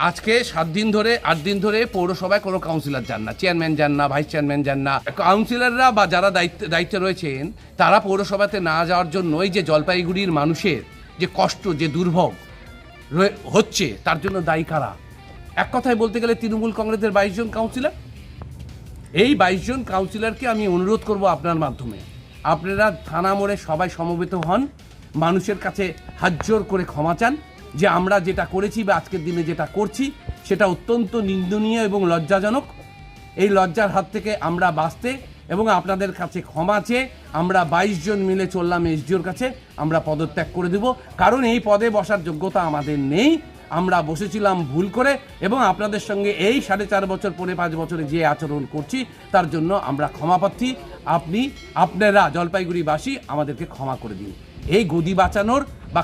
আজকে 8 দিন ধরে পৌরসভায় কোনো কাউন্সিলর যান না, চেয়ারম্যান যান না, ভাইস চেয়ারম্যান যান না। কাউন্সিলররা বা যারা দায়িত্বে রয়েছেন তারা পৌরসভাতে না যাওয়ার জন্য এই যে জলপাইগুড়ির মানুষের যে কষ্ট, যে দুর্ভোগ হচ্ছে, তার জন্য দায়ী কারা? এক কথায় বলতে গেলে তৃণমূল কংগ্রেসের 22 জন কাউন্সিলর। এই 22 জন কাউন্সিলরকে আমি অনুরোধ করব আপনার মাধ্যমে, আপনারা থানা মোড়ে সবাই সমবেত হন, মানুষের কাছে হাত জোর করে ক্ষমা চান যে আমরা যেটা করেছি বা আজকের দিনে যেটা করছি সেটা অত্যন্ত নিন্দনীয় এবং লজ্জাজনক। এই লজ্জার হাত থেকে আমরা বাঁচতে এবং আপনাদের কাছে ক্ষমা চেয়ে আমরা 22 জন মিলে চললাম এসডিওর কাছে, আমরা পদত্যাগ করে দেব। কারণ এই পদে বসার যোগ্যতা আমাদের নেই, আমরা বসেছিলাম ভুল করে এবং আপনাদের সঙ্গে এই 4.5 বছর 5 বছরে যে আচরণ করছি তার জন্য আমরা ক্ষমা প্রার্থী। আপনারা জলপাইগুড়িবাসী আমাদেরকে ক্ষমা করে দিন। এই গদি বাঁচানোর বা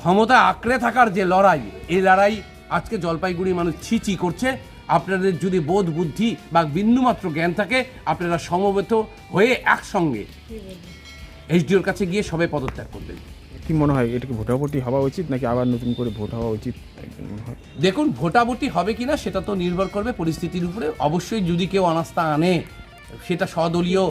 ক্ষমতা আঁকড়ে থাকার যে লড়াই, এই লড়াই আজকে জলপাইগুড়ি মানুষ ছি করছে। আপনাদের যদি বোধ বুদ্ধি বা বিন্দুমাত্র জ্ঞান থাকে, আপনারা সমবেত হয়ে একসঙ্গে এসডিওর কাছে গিয়ে সবাই পদত্যাগ করবেন। কি মনে হয়, এটাকে ভোটাভুটি হওয়া উচিত নাকি আবার নতুন করে ভোট হওয়া উচিত? দেখুন, ভোটাভুটি হবে কিনা সেটা তো নির্ভর করবে পরিস্থিতির উপরে। অবশ্যই যদি কেউ অনাস্থা আনে, সেটা স্বদলীয়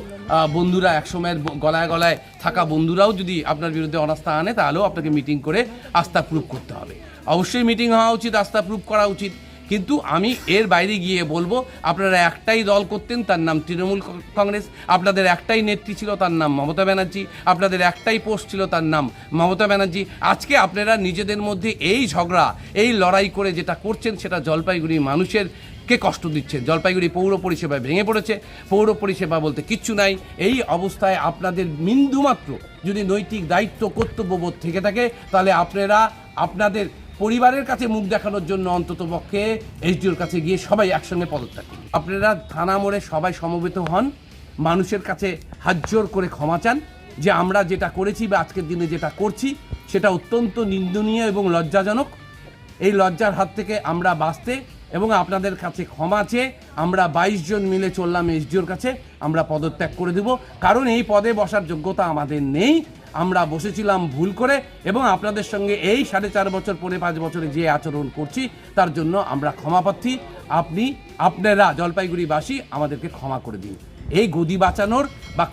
বন্ধুরা, একসময়ের গলায় গলায় থাকা বন্ধুরাও যদি আপনার বিরুদ্ধে অনাস্থা আনে, তাহলেও আপনাকে মিটিং করে আস্থা প্রুফ করতে হবে। অবশ্যই মিটিং হওয়া উচিত, আস্থা প্রুফ করা উচিত। কিন্তু আমি এর বাইরে গিয়ে বলবো, আপনারা একটাই দল করতেন, তার নাম তৃণমূল কংগ্রেস। আপনাদের একটাই নেত্রী ছিল, তার নাম মমতা ব্যানার্জি। আপনাদের একটাই পোস্ট ছিল, তার নাম মমতা ব্যানার্জি। আজকে আপনারা নিজেদের মধ্যে এই ঝগড়া, এই লড়াই করে যেটা করছেন সেটা জলপাইগুড়ি মানুষের কে কষ্ট দিচ্ছে। জলপাইগুড়ি পৌর পরিষেবায় ভেঙে পড়েছে, পৌর পরিষেবা বলতে কিচ্ছু নাই। এই অবস্থায় আপনাদের বিন্দুমাত্র যদি নৈতিক দায়িত্ব কর্তব্যবোধ থেকে থাকে, তাহলে আপনারা আপনাদের পরিবারের কাছে মুখ দেখানোর জন্য অন্তত পক্ষে এসডিওর কাছে গিয়ে সবাই একসঙ্গে পদত্যাগ করুন। আপনারা থানা মোড়ে সবাই সমবেত হন, মানুষের কাছে হাত জোর করে ক্ষমা চান যে আমরা যেটা করেছি বা আজকের দিনে যেটা করছি সেটা অত্যন্ত নিন্দনীয় এবং লজ্জাজনক। এই লজ্জার হাত থেকে আমরা বাঁচতে এবং আপনাদের কাছে ক্ষমা চেয়ে আমরা 22 জন মিলে চললাম এসডিওর কাছে, আমরা পদত্যাগ করে দেব। কারণ এই পদে বসার যোগ্যতা আমাদের নেই, আমরা বসেছিলাম ভুল করে এবং আপনাদের সঙ্গে এই 4.5 বছর 5 বছরে যে আচরণ করছি তার জন্য আমরা ক্ষমা প্রার্থী। আপনারা জলপাইগুড়িবাসী আমাদেরকে ক্ষমা করে দিন। এই গদি বাঁচানোর বা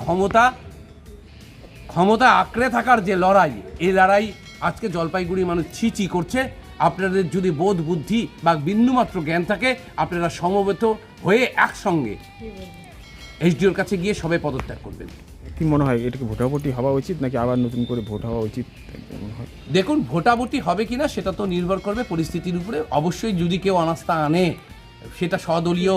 ক্ষমতা আঁকড়ে থাকার যে লড়াই, এই লড়াই আজকে জলপাইগুড়ি মানুষ ছি করছে। আপনাদের যদি বোধ বুদ্ধি বা বিন্দুমাত্র জ্ঞান থাকে, আপনারা সমবেত হয়ে একসঙ্গে এসডিওর কাছে গিয়ে সবাই পদত্যাগ করবেন। কি মনে হয়, এটাকে ভোটাভুটি হওয়া উচিত নাকি আবার নতুন করে ভোট হওয়া উচিত? দেখুন, ভোটাভুটি হবে কিনা সেটা তো নির্ভর করবে পরিস্থিতির উপরে। অবশ্যই যদি কেউ অনাস্থা আনে, সেটা স্বদলীয়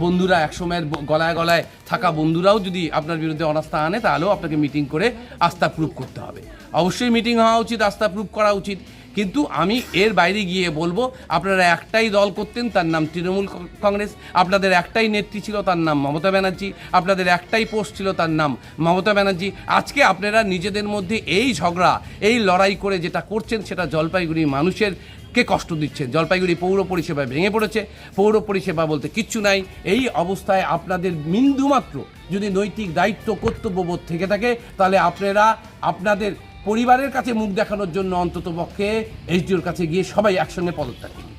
বন্ধুরা, একসময়ের গলায় গলায় থাকা বন্ধুরাও যদি আপনার বিরুদ্ধে অনাস্থা আনে, তাহলেও আপনাকে মিটিং করে আস্থা প্রুফ করতে হবে। অবশ্যই মিটিং হওয়া উচিত, আস্থা প্রুফ করা উচিত। কিন্তু আমি এর বাইরে গিয়ে বলবো, আপনারা একটাই দল করতেন, তার নাম তৃণমূল কংগ্রেস। আপনাদের একটাই নেত্রী ছিল, তার নাম মমতা ব্যানার্জি। আপনাদের একটাই পোস্ট ছিল, তার নাম মমতা ব্যানার্জি। আজকে আপনারা নিজেদের মধ্যে এই ঝগড়া, এই লড়াই করে যেটা করছেন সেটা জলপাইগুড়ি মানুষের কে কষ্ট দিচ্ছে। জলপাইগুড়ি পৌর পরিষেবায় ভেঙে পড়েছে, পৌর পরিষেবা বলতে কিচ্ছু নাই। এই অবস্থায় আপনাদের বিন্দুমাত্র যদি নৈতিক দায়িত্ব কর্তব্যবোধ থেকে থাকে, তাহলে আপনারা আপনাদের পরিবারের কাছে মুখ দেখানোর জন্য অন্তত পক্ষে এসডিওর কাছে গিয়ে সবাই একসঙ্গে পদত্যাগ করুন।